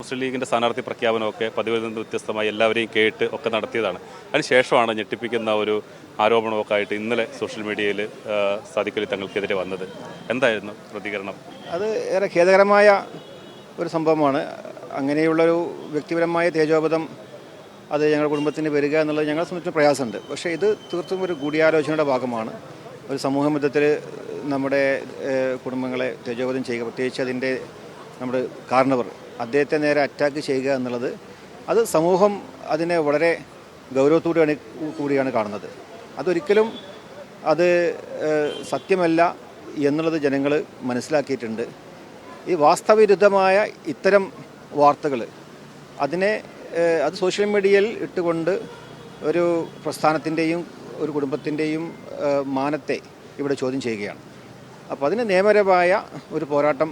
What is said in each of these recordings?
മുസ്ലിം ലീഗിൻ്റെ സ്ഥാനാർത്ഥി പ്രഖ്യാപനമൊക്കെ പതിവിൽ നിന്ന് വ്യത്യസ്തമായി എല്ലാവരെയും കേട്ട് ഒക്കെ നടത്തിയതാണ്. അതിനുശേഷമാണ് ഞെട്ടിപ്പിക്കുന്ന ഒരു ആരോപണമൊക്കെ ആയിട്ട് ഇന്നലെ സോഷ്യൽ മീഡിയയിൽ സാദിഖ് അലി തങ്ങൾക്കെതിരെ വന്നത്. എന്തായിരുന്നു പ്രതികരണം? അത് ഏറെ ഖേദകരമായ ഒരു സംഭവമാണ്. അങ്ങനെയുള്ളൊരു വ്യക്തിപരമായ തേജോവധം അത് ഞങ്ങളുടെ കുടുംബത്തിന് വരിക എന്നുള്ളത് ഞങ്ങളെ സംബന്ധിച്ച് പ്രയാസമുണ്ട്. പക്ഷേ ഇത് തീർത്തും ഒരു ഗൂഢാലോചനയുടെ ഭാഗമാണ്. ഒരു സമൂഹ മധ്യത്തിൽ നമ്മുടെ കുടുംബങ്ങളെ തേജോവധം ചെയ്യുക, പ്രത്യേകിച്ച് അതിൻ്റെ നമ്മുടെ കാരണവർ അദ്ദേഹത്തെ നേരെ അറ്റാക്ക് ചെയ്യുക എന്നുള്ളത് അത് സമൂഹം അതിനെ വളരെ ഗൗരവത്തോടെയാണ് കൂടിയാണ് കാണുന്നത്. അതൊരിക്കലും അത് സത്യമല്ല എന്നുള്ളത് ജനങ്ങൾ മനസ്സിലാക്കിയിട്ടുണ്ട്. ഈ വാസ്തവവിരുദ്ധമായ ഇത്തരം വാർത്തകൾ അത് സോഷ്യൽ മീഡിയയിൽ ഇട്ടുകൊണ്ട് ഒരു പ്രസ്ഥാനത്തിൻ്റെയും ഒരു കുടുംബത്തിൻ്റെയും മാനത്തെ ഇവിടെ ചോദ്യം ചെയ്യുകയാണ്. അപ്പോൾ അതിന് നിയമപരമായ ഒരു പോരാട്ടം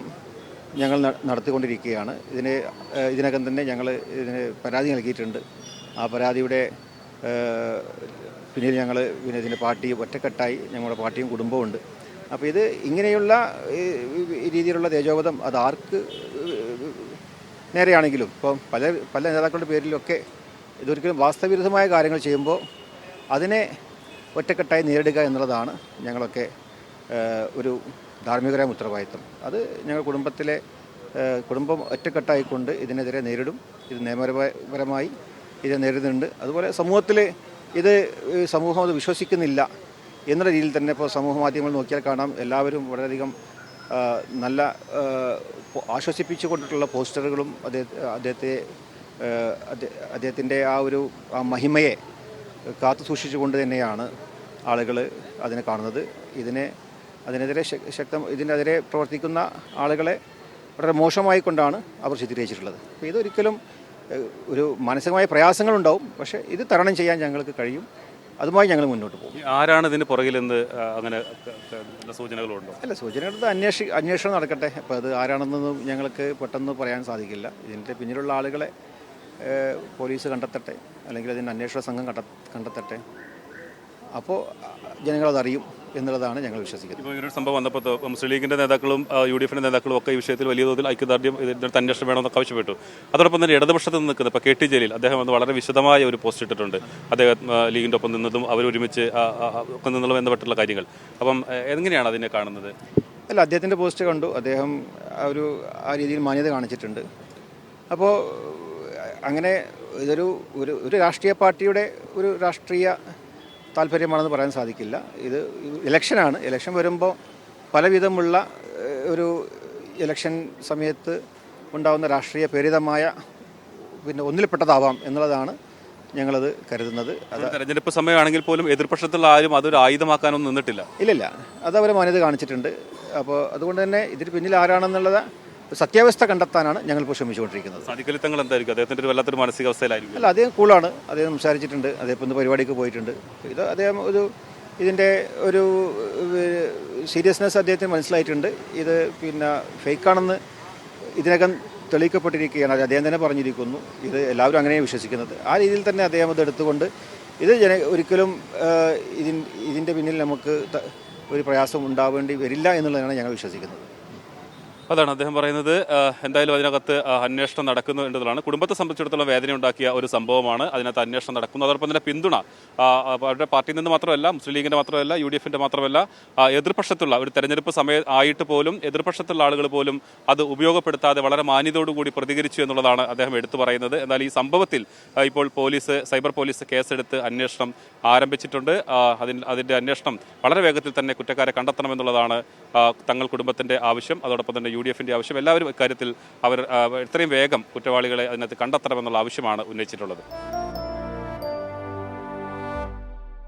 ഞങ്ങൾ നടത്തിക്കൊണ്ടിരിക്കുകയാണ്. ഇതിനകം തന്നെ ഞങ്ങൾ ഇതിന് പരാതി നൽകിയിട്ടുണ്ട്. ആ പരാതിയുടെ പിന്നീട് ഞങ്ങൾ ഇതിൻ്റെ പാർട്ടി ഒറ്റക്കെട്ടായി ഞങ്ങളുടെ പാർട്ടിയും കുടുംബവും ഉണ്ട്. അപ്പോൾ ഇത് ഇങ്ങനെയുള്ള രീതിയിലുള്ള തേജോവധം അത് ആർക്ക് നേരെയാണെങ്കിലും ഇപ്പം പല നേതാക്കളുടെ പേരിലൊക്കെ ഇതൊരിക്കലും വാസ്തവവിരുദ്ധമായ കാര്യങ്ങൾ ചെയ്യുമ്പോൾ അതിനെ ഒറ്റക്കെട്ടായി നേരിടുക എന്നുള്ളതാണ് ഞങ്ങളൊക്കെ ഒരു ധാർമ്മികമായ ഉത്തരവാദിത്വം. അത് ഞങ്ങൾ കുടുംബം ഒറ്റക്കെട്ടായിക്കൊണ്ട് ഇതിനെതിരെ നേരിടും. ഇത് നിയമപരമായി ഇത് നേരിടുന്നുണ്ട്. അതുപോലെ സമൂഹം അത് വിശ്വസിക്കുന്നില്ല എന്നുള്ള രീതിയിൽ തന്നെ ഇപ്പോൾ സമൂഹ മാധ്യമങ്ങൾ നോക്കിയാൽ കാണാം, എല്ലാവരും വളരെയധികം നല്ല ആശ്വസിപ്പിച്ചുകൊണ്ടിട്ടുള്ള പോസ്റ്ററുകളും അദ്ദേഹത്തിൻ്റെ ആ മഹിമയെ കാത്തു സൂക്ഷിച്ചുകൊണ്ട് തന്നെയാണ് ആളുകൾ അതിനെ കാണുന്നത്. ഇതിനെതിരെ പ്രവർത്തിക്കുന്ന ആളുകളെ വളരെ മോശമായിക്കൊണ്ടാണ് അവർ ചിത്രീകരിച്ചിട്ടുള്ളത്. അപ്പോൾ ഇതൊരിക്കലും ഒരു മാനസികമായ പ്രയാസങ്ങളുണ്ടാവും, പക്ഷേ ഇത് തരണം ചെയ്യാൻ ഞങ്ങൾക്ക് കഴിയും. അതുമായി ഞങ്ങൾ മുന്നോട്ട് പോകും. ആരാണ് ഇതിന് പുറകിലെന്ന് അങ്ങനെ സൂചനകളുണ്ടോ? അല്ല, സൂചനകളുടെ അന്വേഷണം നടക്കട്ടെ. അപ്പോൾ അത് ആരാണെന്നൊന്നും ഞങ്ങൾക്ക് പെട്ടെന്ന് പറയാൻ സാധിക്കില്ല. ഇതിൻ്റെ പിന്നിലുള്ള ആളുകളെ പോലീസ് കണ്ടെത്തട്ടെ, അല്ലെങ്കിൽ അതിൻ്റെ അന്വേഷണ സംഘം കണ്ടെത്തട്ടെ. അപ്പോൾ ജനങ്ങളതറിയും എന്നുള്ളതാണ് ഞങ്ങൾ വിശ്വസിക്കുന്നത്. ഇപ്പോൾ ഇങ്ങനൊരു സംഭവം വന്നപ്പോൾ മുസ്ലിം ലീഗിൻ്റെ നേതാക്കളും UDF നേതാക്കളും ഒക്കെ ഈ വിഷയത്തിൽ വലിയ തോതിൽ ഐക്യദാർഢ്യം ഇതിനകത്ത് അന്വേഷണം വേണമെന്നൊക്കെ ആവശ്യപ്പെട്ടു. അതോടൊപ്പം തന്നെ ഇടതുപക്ഷത്ത് നിന്ന് നിൽക്കുന്നത് ഇപ്പോൾ KT ജലീൽ അദ്ദേഹം വന്ന് വളരെ വിശദമായ ഒരു പോസ്റ്റ് ഇട്ടിട്ടുണ്ട്. അദ്ദേഹം ലീഗിൻ്റെ ഒപ്പം നിന്നതും അവരൊരുമിച്ച് ഒക്കെ നിന്നുള്ള ബന്ധപ്പെട്ടുള്ള കാര്യങ്ങൾ. അപ്പം എങ്ങനെയാണ് അതിനെ കാണുന്നത്? അല്ല, അദ്ദേഹത്തിൻ്റെ പോസ്റ്റ് കണ്ടു. അദ്ദേഹം ആ രീതിയിൽ മാന്യത കാണിച്ചിട്ടുണ്ട്. അപ്പോൾ അങ്ങനെ ഒരു രാഷ്ട്രീയ പാർട്ടിയുടെ ഒരു രാഷ്ട്രീയ താല്പര്യമാണെന്ന് പറയാൻ സാധിക്കില്ല. ഇത് ഇലക്ഷനാണ്. ഇലക്ഷൻ വരുമ്പോൾ പലവിധമുള്ള ഒരു ഇലക്ഷൻ സമയത്ത് ഉണ്ടാകുന്ന രാഷ്ട്രീയ പ്രേരിതമായ ഒന്നിൽപ്പെട്ടതാവാം എന്നുള്ളതാണ് ഞങ്ങളത് കരുതുന്നത്. അത് തെരഞ്ഞെടുപ്പ് സമയമാണെങ്കിൽ പോലും എതിർപക്ഷത്തുള്ള ആരും അതൊരു ആയുധമാക്കാനൊന്നും നിന്നിട്ടില്ല. ഇല്ലില്ല, അതവർ മാന്യത കാണിച്ചിട്ടുണ്ട്. അപ്പോൾ അതുകൊണ്ട് തന്നെ ഇതിന് പിന്നിൽ ആരാണെന്നുള്ളത് സത്യാവസ്ഥ കണ്ടെത്താനാണ് ഞങ്ങളിപ്പോൾ ശ്രമിച്ചുകൊണ്ടിരിക്കുന്നത്. സാദിഖ് അലി തങ്ങൾ എന്തായിരിക്കും? അദ്ദേഹത്തിൻ്റെ ഒരു വല്ലാത്തൊരു മാനസികാവസ്ഥയിലായിരിക്കും. അല്ല, അദ്ദേഹം കൂളാണ്. അദ്ദേഹം സംസാരിച്ചിട്ടുണ്ട്. അദ്ദേഹം ഇന്ന് പരിപാടിക്ക് പോയിട്ടുണ്ട്. അദ്ദേഹം ഇതിൻ്റെ ഒരു സീരിയസ്നെസ് അദ്ദേഹത്തിന് മനസ്സിലായിട്ടുണ്ട്. ഇത് ഫേക്കാണെന്ന് ഇതിനകം തെളിയിക്കപ്പെട്ടിരിക്കുകയാണ്. അത് അദ്ദേഹം തന്നെ പറഞ്ഞിരിക്കുന്നു. ഇത് എല്ലാവരും അങ്ങനെയാണ് വിശ്വസിക്കുന്നത്. ആ രീതിയിൽ തന്നെ അദ്ദേഹം അത് എടുത്തുകൊണ്ട് ഒരിക്കലും ഇതിൻ്റെ പിന്നിൽ നമുക്ക് ഒരു പ്രയാസം ഉണ്ടാവേണ്ടി വരില്ല എന്നുള്ളതാണ് ഞങ്ങൾ വിശ്വസിക്കുന്നത്. അതാണ് അദ്ദേഹം പറയുന്നത്. എന്തായാലും അതിനകത്ത് അന്വേഷണം നടക്കുന്നു എന്നതാണ്. കുടുംബത്തെ സംബന്ധിച്ചിടത്തോളം വേദന ഉണ്ടാക്കിയ ഒരു സംഭവമാണ്. അതിനകത്ത് അന്വേഷണം നടക്കുന്നു. അതോടൊപ്പം തന്നെ പിന്തുണ അവരുടെ പാർട്ടിയിൽ നിന്ന് മാത്രമല്ല, മുസ്ലിം ലീഗിൻ്റെ മാത്രമല്ല, UDF മാത്രമല്ല, എതിർപക്ഷത്തുള്ള ഒരു തെരഞ്ഞെടുപ്പ് സമയം ആയിട്ട് പോലും എതിർപക്ഷത്തുള്ള ആളുകൾ പോലും അത് ഉപയോഗപ്പെടുത്താതെ വളരെ മാന്യതയോടുകൂടി പ്രതികരിച്ചു എന്നുള്ളതാണ് അദ്ദേഹം എടുത്തു പറയുന്നത്. എന്നാൽ ഈ സംഭവത്തിൽ ഇപ്പോൾ സൈബർ പോലീസ് കേസെടുത്ത് അന്വേഷണം ആരംഭിച്ചിട്ടുണ്ട്. അതിൻ്റെ അന്വേഷണം വളരെ വേഗത്തിൽ തന്നെ കുറ്റക്കാരെ കണ്ടെത്തണമെന്നുള്ളതാണ് തങ്ങൾ കുടുംബത്തിൻ്റെ ആവശ്യം. അതോടൊപ്പം തന്നെ UDF ആവശ്യം. എല്ലാവരും ഇക്കാര്യത്തിൽ അവർ എത്രയും വേഗം കുറ്റവാളികളെ അതിനകത്ത് കണ്ടെത്തണമെന്നുള്ള ആവശ്യമാണ് ഉന്നയിച്ചിട്ടുള്ളത്.